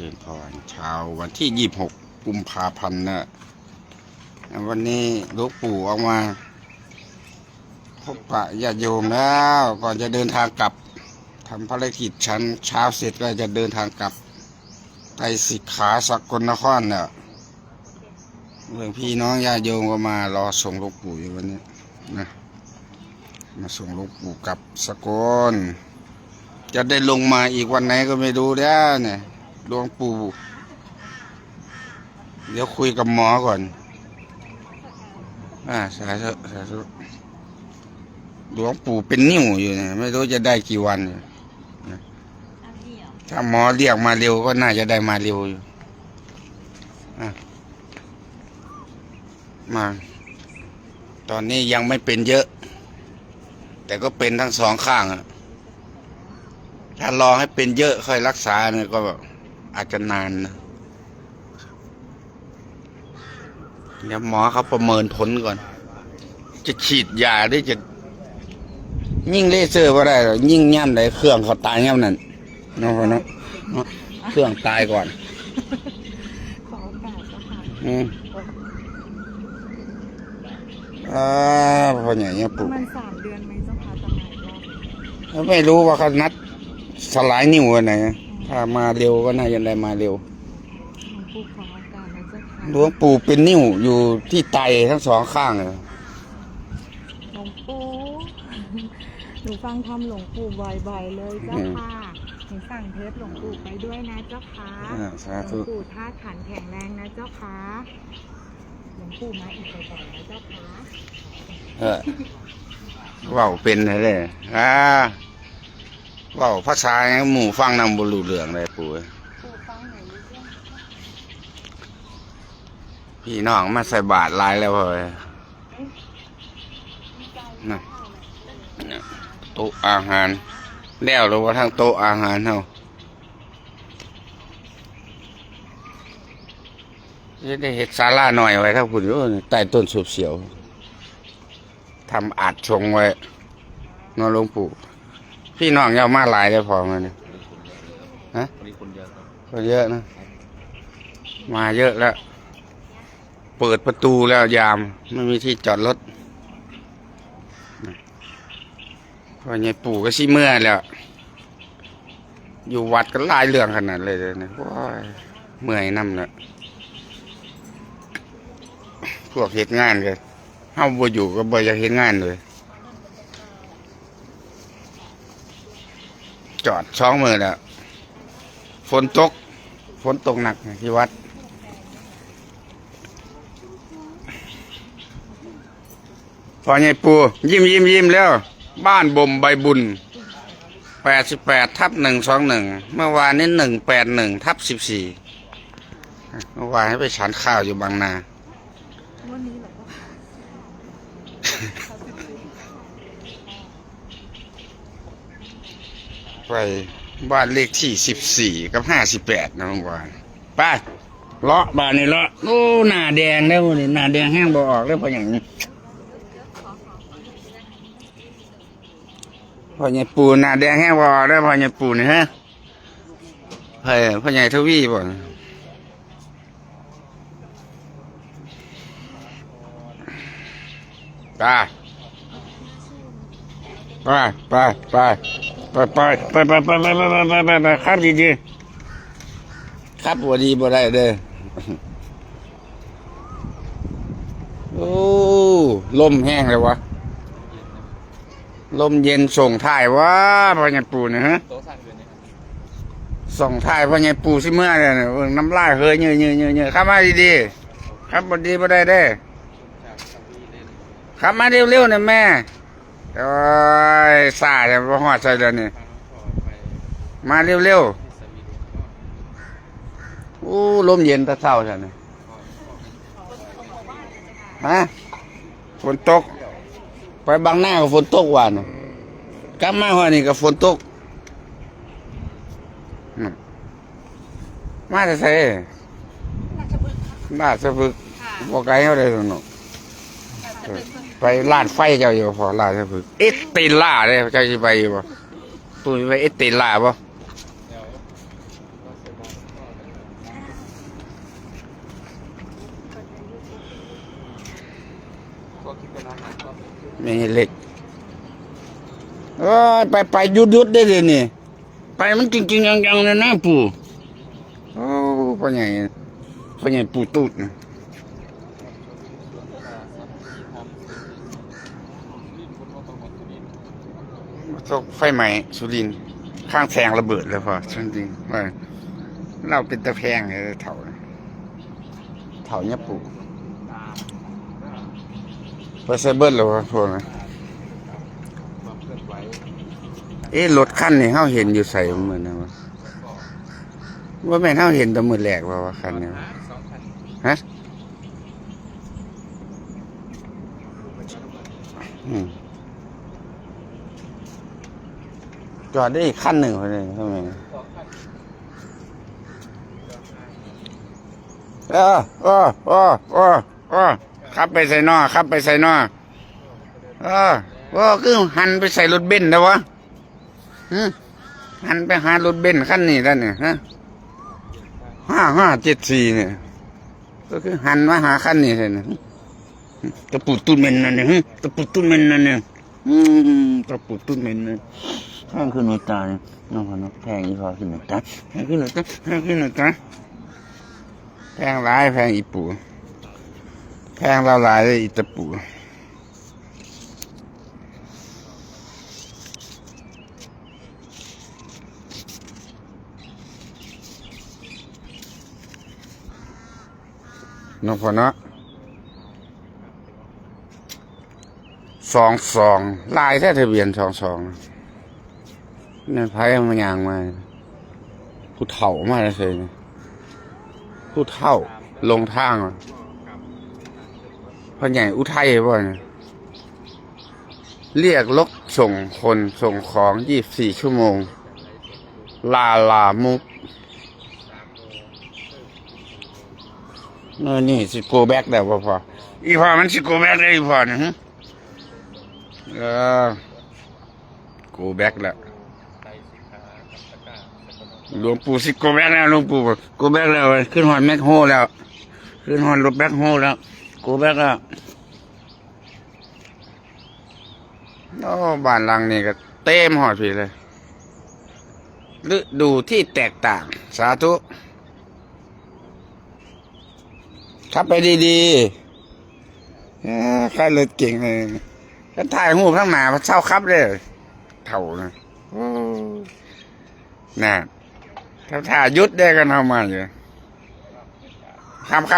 ริญพรเช้าวันที่26กุมภาพันธ์นะวันนี้หลวงปู่ออกมาพบปะญาติโยมแล้วก่อนจะเดินทางกลับทำภารกิจชั้นเช้าเสร็จก็จะเดินทางกลับไปสิกขาสกลนครเนี่ยเรื่องพี่น้องญาติโยมก็มารอส่งหลวงปู่อยู่วันนี้นะมาส่งหลวงปู่กลับสกลจะได้ลงมาอีกวันไหนก็ไม่รู้แล้วเนี่ยหลวงปู่เดี๋ยวคุยกับหมอก่อนสาธุสาธุหลวงปู่เป็นนิ่วอยู่เนี่ยไม่รู้จะได้กี่วันเนี่ยถ้าหมอเรียกมาเร็วก็น่าจะได้มาเร็วอยู่มาตอนนี้ยังไม่เป็นเยอะแต่ก็เป็นทั้งสองข้างถ้ารอให้เป็นเยอะค่อยรักษาเนี่ยก็อาจจะนานนะเดี๋ยวหมอเขาประเมินผลก่อนจะฉีดยาหรือจะยิ่งเลเซอร์ก็ได้หรอยิ่งย่ำเลยเครื่องเขาตายย่ำนั่นเนาะเครื่องตายก่อนขอโอกาสสักพออย่างเงี้ยปุ๊บมัน3 เดือนไหมเจ้าค่ะจะหายรอบไม่รู้ว่าเขานัดสลายนิ้ววันไหนถ้ามาเร็วก็น่าจะได้มาเร็วหลวงปู่ขอโอกาสนะเจ้าค่ะหลวงปู่เป็นนิ้วอยู่ที่ไตทั้งสองข้างเลยหลวงปู่หนูฟังทำหลวงปู่บ่อยๆเลยเจ้าค่ะหนูสั่งเทปหลวงปู่ไปด้วยนะเจ้าค่ะหลวงปู่ธาตุขันแข็งแรงนะเจ้าค่ะหลวงปู่มาอีกบ่อยๆนะเจ้าค่ะว่าวเป็นเลยว่าวภาษาหมู่ฟังนำบุรุษเหลืองเลยปู่ฟังหนูรู้เรื่องพี่น้องมาใส่บาตรลายแล้วเลยนะโต๊ะอาหารแล้วหรือว่าทางโต๊ะอาหารเฮาจะได้เห็ดศาลาหน่อยไว้ถ้าคุณอยู่ใต้ต้นสูบเสียวทำอัดชงไว้นอนหลวงปู่พี่น้องยาวมาหลายเลยพอมาเนี่ยฮะคนเยอะนะมาเยอะแล้วเปิดประตูแล้วยามไม่มีที่จอดรถพอไงปู่ก็ชี้เมื่อแล้วอยู่วัดก็หลายเรื่องขนาดเลยนะว้าเมื่อยน้ำเนะพวกเหตุงานเลยเฮาบ่อยู่ก็บ่อยากเฮ็ดงานเลยจอด2 มื้อแล้วฝนตกหนักที่วัดพอไงปู่ยิ้มแล้วบ้านบ่มใบบุญ88/121เมื่อวานนี้181/14เมื่อวานให้ไปฉันข้าวอยู่บางนาวันนี้เหรอไปบ้านเลขที่14กับ58นะเมื่อวานไปเลาะบ้านนี่เลาะโอ้หน้าแดงแล้วนี่หน้าแดงแห้งบ่ออกแล้วเพราะอย่างนี้พ่อใหญ่ปู่หน้าแดงแห้งบ่ออกแล้วพ่อใหญ่ปู่นี่ฮะพ่อใหญ่ทวีบ่ไปครับดีๆครับบ่ดีบ่ได้เด้อโอ้ลมแห้งเลยวะลมเย็นส่งท้ายวะพ่อใหญ่ปู่นะฮะส่งท้ายพ่อใหญ่ปู่สิเมื่อเนี่ยน้ำลายเฮยเยอะครับมาดีๆครับบ่ดีบ่ได้เด้อครับมาเร็วๆนะแม่โอ้ยสาจะมาหอดใจเลยนี่มาเร็วๆโอ้ลมเย็นตะเศร้าใช่ไหมฮะฝนตกไปบางหน้าก็ฝนตกวันกลับมาหัวนี่ก็ฝนตกมาจะใส่ราชพฤกษ์บอกไกลเขาได้สนุกไปลาดไฟเจ้าอยู่พอลาดพฤกษ์เอสเตล่าเลยเจ้าจะไปอยู่ป่ะปู่ไปเอสเตล่าป่ะ ไม่ใช่เหล็กเอ้ยไปยุดได้เลยนี่ไปมันจริงๆยังๆเลยนะปู่โอ้พ่อใหญ่ปู่ตูดนะตกไฟไหม้สุรินทร์ข้างแทงระเบิดเลยพอจริงๆว่าเราเป็นตะแพงเลยเถ่าเนี่ยปู่ไปเซเบิลหรอวะพวกนั้นรถคันนี่เขาเห็นอยู่ใส่เหมือนนะว่าแม่นเขาเห็นแตะมือแหลกว่าคันนี้ฮะจอดได้อีกขั้นหนึ่งเลยทำไมขับไปใส่นอคือหันไปใส่รถเบนซ์นะวะหันไปหารถเบนซ์ขั้นนี้แล้วเนี่ยฮะ5574เนี่ยก็คือหันมาหาขั้นนี้เลยนะตะปูตุ้นเมนนั่นเนี่ยตะปูตุ้นเมนนั่นเนี่ยตะปูตุ้นเมนนั่นข้างขึ้นหนูตาเนี่ยน้องพนกแพงอีพอขึ้นหนูตาแพงหลายแพงอีปูแพงเราหลายเลยอีตะปูน้องพนก22ลายแท้ทะเบียน22นี่ไพ่มันยางมาผู้เฒ่ามาเลยผู้เฒ่าลงทางพ่อใหญ่อุทัยบ่เนี่ยเรียกรถส่งคนส่งของ24ชั่วโมงลามุกนี่สิโกแบ็กแล้วพออีพอมันสิโกแบ็กได้อีพอเนี่ยโกแบ็กแล้วหลวงปู่สิโกแบ็กแล้วหลวงปู่โกแบ็กแล้วขึ้นหอดแมคโฮแล้วขึ้นหอดรถแบ็คโฮแล้วโกแบ็กแล้วบ้านหลังนี่ก็เต็มหอดผีเลยฤดูที่แตกต่างสาธุขับไปดีๆใครเลยเก่งเลยก็ถ่ายหูข้างหน้าพระเจ้าครับเลยเถ่านะน่ะถ้าถ่ายยุดได้กันเอามาอยู่คำ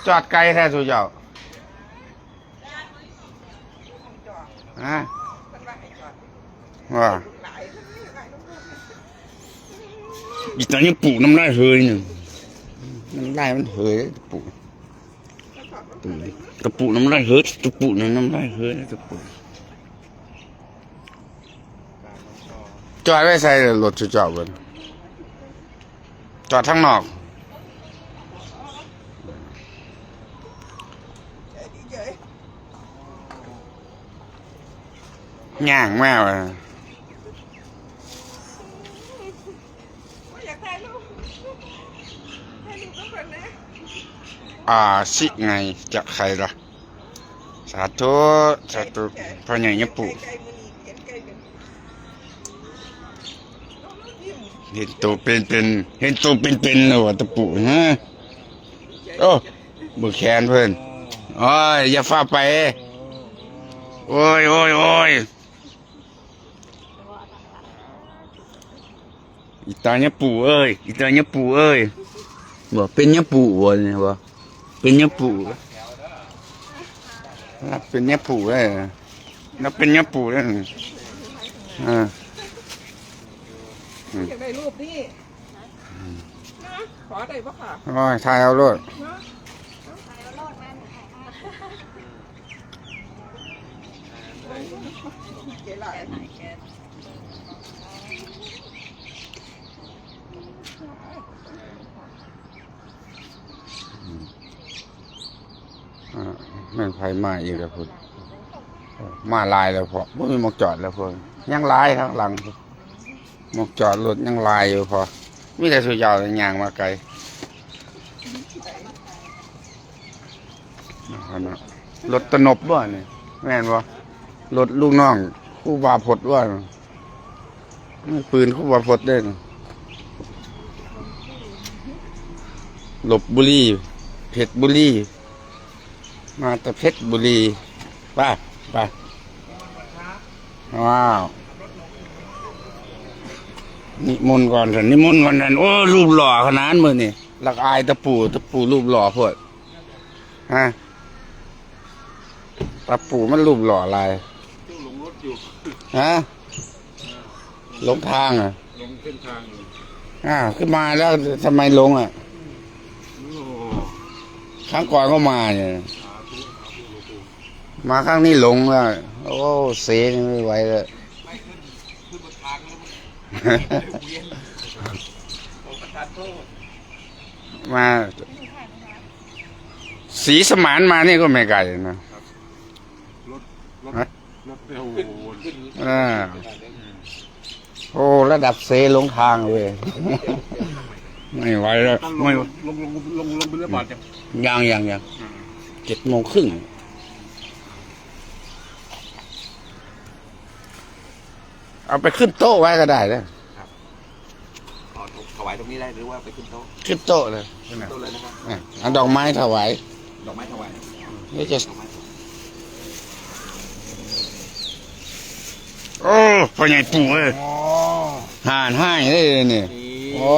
จอดไกลแท้สุดยอดว่าอีตอนนี้ปลูกน้ำลายเฮยหนึ่งน้ำลายมันเฮยปลูกตะปูน้ำลายเฮยตะปูน้ำลายเฮยตะปูจอดไว้ใส่รถจอดบนจอดทั้งนอกย่างมากเลยสิไงจะใครล่ะสาธุพ่อใหญ่เนี่ยปู่เห็นตัวเป็นเลยวะตะปู่ฮะโอ้มือแขนเพื่อนโอ้ยอย่าฟ้าไปโอ้ยอีตาเนี่ยปู่เอ้ยบอกเป็นเนี่ยปู่วะเนี่ยบอกเป็นเนี่ยปู่เป็นเนี่ยปู่เลยแล้วเป็นเนี่ยปู่เลยอยากได้รูปนี่นะขอได้ปะค่ะโอ้ยถ่ายเอารถแม่นไฟมาอีกแล้วพุ่นมาลายแล้วพอไม่มีหมอกจอดแล้วพุ่นยังลายข้างหลังหมอกจอดรถยังลายอยู่พอมีแต่สุดยอดเลยยางมาไกล เขาเนาะรถตะนบบ่เนี่ยแม่นบ่รถลูกน้องครู่บาพดว่าปืนครู่บาพดได้เนาะลพบุรีเพชรบุรีมาแต่เพชรบุรีไปว้าวนิมนต์ก่อนเถอะนิมนต์ก่อนนั่นโอ้รูปหล่อขนาดมือนี่หลักอายตะปูรูปหล่อพวดฮะตะปูมันรูปหล่อลายลงรถอยู่ ฮะลงทางอ่ะ ลงเส้นทางอยู่ ขึ้นมาแล้วทำไมลงอ่ะ โอ้ ครั้งก่อนก็มาเนี่ย สาธุหลวงปู่ มาครั้งนี้หลงแล้วโอ้เสียไม่ไหวเลย ไม่ขึ้นบนทางแล้วเวียนโอ้ประทานโทษ มาสีสมานมานี่ก็ไม่ไกลนะ รถ ฮะ รถเร็วขึ้น โอ้ระดับเซลงทางเว้ยไม่ไหวแล้ว ต้อง ไม่ ลงบินระบาดจัง ยัง7:30เอาไปขึ้นโต๊ะไว้ก็ได้เลย ถวายตรงนี้ได้หรือว่าไปขึ้นโต๊ะ ขึ้นโต๊ะเลย ขึ้นโต๊ะเลยนะครับ เอาดอกไม้ถวาย ดอกไม้ถวาย นี่จะ ดอกไม้ โอ้พ่อใหญ่ปู่เอ้ยห่านให้เลยนี่โอ้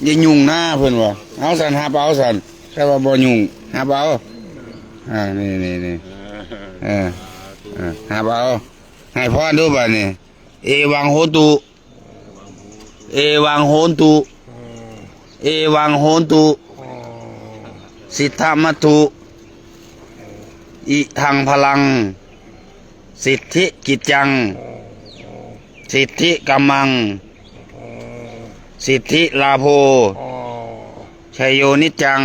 ยยุ่งหน้าเพิ่นวะเอาสันหาเปาสันแค่ว่าบ่ยุ่งหาเปานี่หาเปาให้พ่อดูบ่นี่เอวังโหตุเอวังโหนตุเอวังโหนตุสิทธามัตถุอิทังพลังสิทธิกิจจังสิทธิกัมมังสิทธิลาโภชัยโยนิจจัง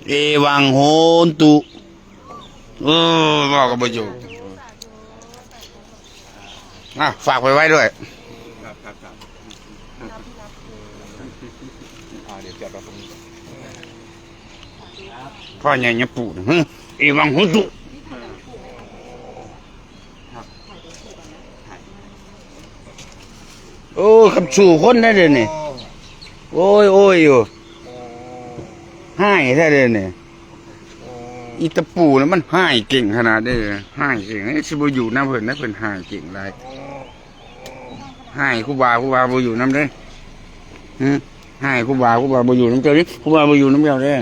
เอวังโหนตุบอกกับประโยคฝากไว้ด้วย ครับเดี๋ยวจอดรถตรงนี้ พ่อใหญ่เนี่ยปู่เอวังโหนตุโอ้คำสู่คนได้เลยนี่โอ้ยอยู่ให้แท้เลยนี่อีตะปูนะมันให้เก่งขนาดนี้ให้เก่งไอ้สิบอยู่น้ำเพิ่นนะเพิ่นให้เก่งไรให้ครูบาบ่อยู่น้ำเด้ให้ครูบาบ่อยู่น้ำเจ้านี่ครูบาบ่อยู่น้ำเจ้าเด้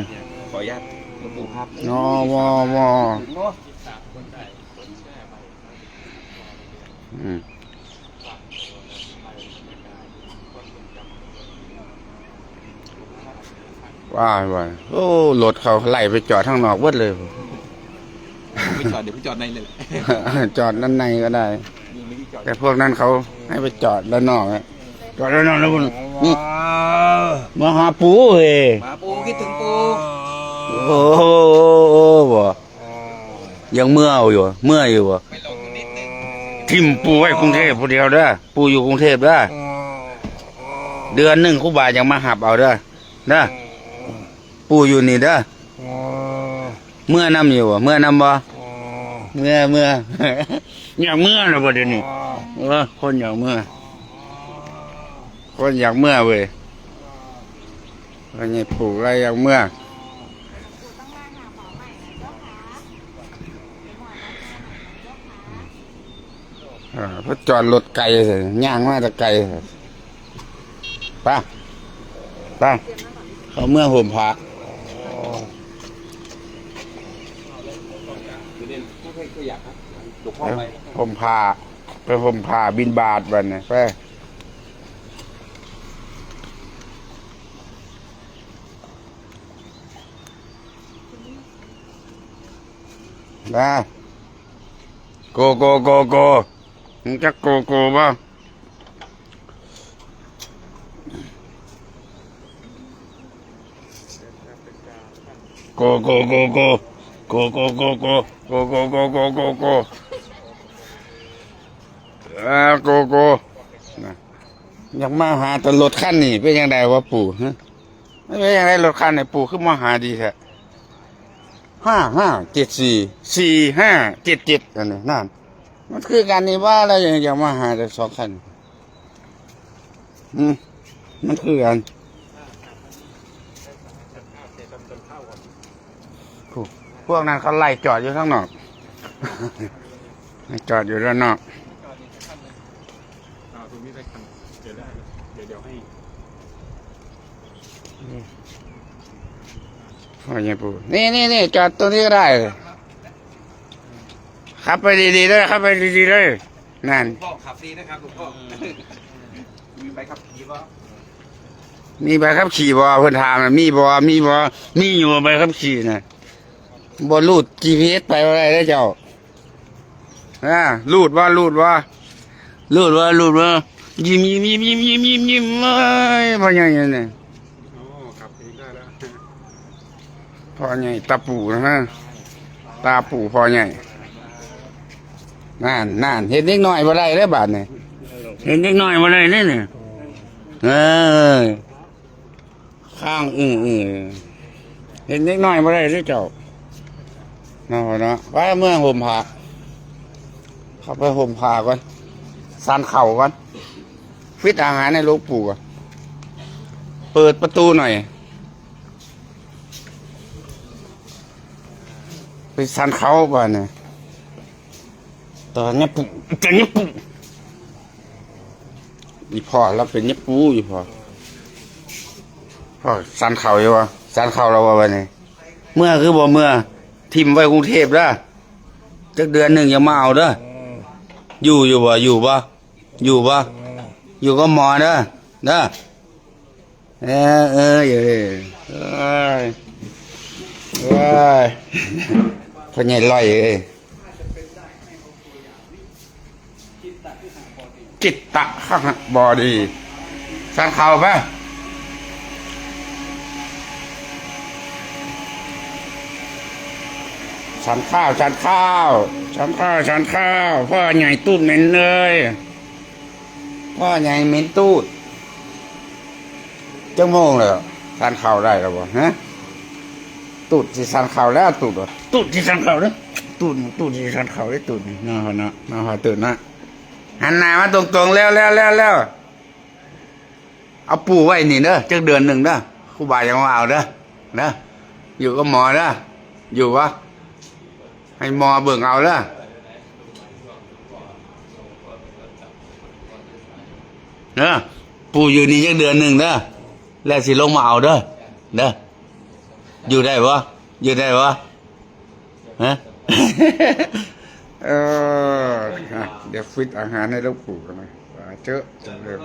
ขออนุญาตหลวงปู่ครับ นอวว่าโอ้รถเขาไล่ไปจอดข้างนอกเบิดเลย ไม่จอดเดี๋ยวพี่จอดในเลย จอดด้านในก็ได้ มีที่จอด แต่พวกนั้นเขาให้ไปจอดด้านนอกจอดด้านนอกนะคุณมาหาปูเฮ้ มาปูคิดถึงปู โอ้บ่ยังเมื่ออยู่บ่ ไปลงนิดนึง ทิมปูไว้กรุงเทพผู้เดียวเด้อปูอยู่กรุงเทพเด้อเดือนหนึ่งครูบายังมาหับเอาเด้อเด้อปูอยู่นี่เด้อเมื่อนำอยู่บ่เมื่อนำบ่เมื่อ อยากเมื่อแล้วบ่เดี๋ยวนี้คนอยากเมื่อเว้ยว่าไงปู่อะไรอยากเมื่อเพราะจอดรถไกลเลยย่างมาแต่ไกลไปเขาเมื่อห่มผ้า คือเด่นไม่ค่อยอยากครับหลวงพ่อไป ห่มผ้าไปห่มผ้าบินบาทวันนี้ไปนะโกมึงจะโกบ้างโกนะอยากมาหาตลดขั้นนี่เป็นยังไงวะปู่ฮะ ไม่เป็นยังไงรถคันไหนปู่ขึ้นมาหาดีแท้55744577อันนี้นั่นมันคือการนี้ว่าอะไรอย่างมาหาแต่2 คันมันคือกันพวกนั้นเขาไล่จอดอยู่ข้างนอก จอดอยู่ด้านนอก ตรงนี้ได้คันเดี๋ยวได้เดี๋ยวให้ พ่อใหญ่ปู่นี่จอดตรงนี้ก็ได้เลยขับไปดีๆเลยขับไปดีๆเลยนั่น พ่อขับดีนะครับหลวงพ่อมีใบขับขี่ป่ะ มีใบขับขี่บ่เพิ่นถามน่ะมีบ่มีอยู่บ่ใบขับขี่น่ะบ่รูด GPS ไปบ่ได้เด้อเจ้ารูดว่ายิ้มเอ้ยพ่อใหญ่นี่ โอ้ขับเองได้แล้ว พ่อใหญ่ตาปู่นะฮะตาปู่พ่อใหญ่นั่นเห็นเด็กน้อยบ่ได้เด้อบาดนี่เห็นเด็กน้อยบ่ได้เด้นี่ข้างเห็นเด็กน้อยบ่ได้เด้อเจ้าเนาะไปเมืองห่มผ้าเข้าไปห่มผ้าก่อนสันเข่าก่อนฟิตอาหารในหลวงปู่ก่อนเปิดประตูหน่อยไปสันเขาบ้านเนี่ยตอนนี้ปู่จะนี้ปู่อีพ่อเราเป็นนี้ปู่อีพ่อสันเขาอยู่วะสันเขาเราวะวันนี้เมื่อคือบ่เมื่อทิมไว้กรุงเทพแล้วจักเดือนหนึ่งอย่ามาเอาเด้ออยู่บ่อยู่ก็หมอเด้ออยู่พ่อใหญ่ลอยจิตตะข้างบอดีสันเข่าปะฉันข้าวพ่อใหญ่ตูดเหม็นเลยพ่อใหญ่เหม็นตูดจังโมงเลยสันข้าวได้แล้วบ่ฮะตูดที่สันข้าวแล้วตูดที่สันข้าวแล้วตูดที่สันข้าวได้ตูดนี่น่าหอตูดนะหันหน้ามาตรงๆแล้วเอาปูไว้นี่เด้อจักเดือนหนึ่งเด้อครูบายังมาเอาเด้ออยู่ก็หมอเด้ออยู่วะให้หมอเบิ่งเอาเด้อปู่อยู่นี่จักเดือนหนึ่งเด้อแล้วสิลงมาเอาเด้ออยู่ได้ปะฮะ เดี๋ยวฟิตอาหารให้หลวงปู่กันนะเจอจังเลย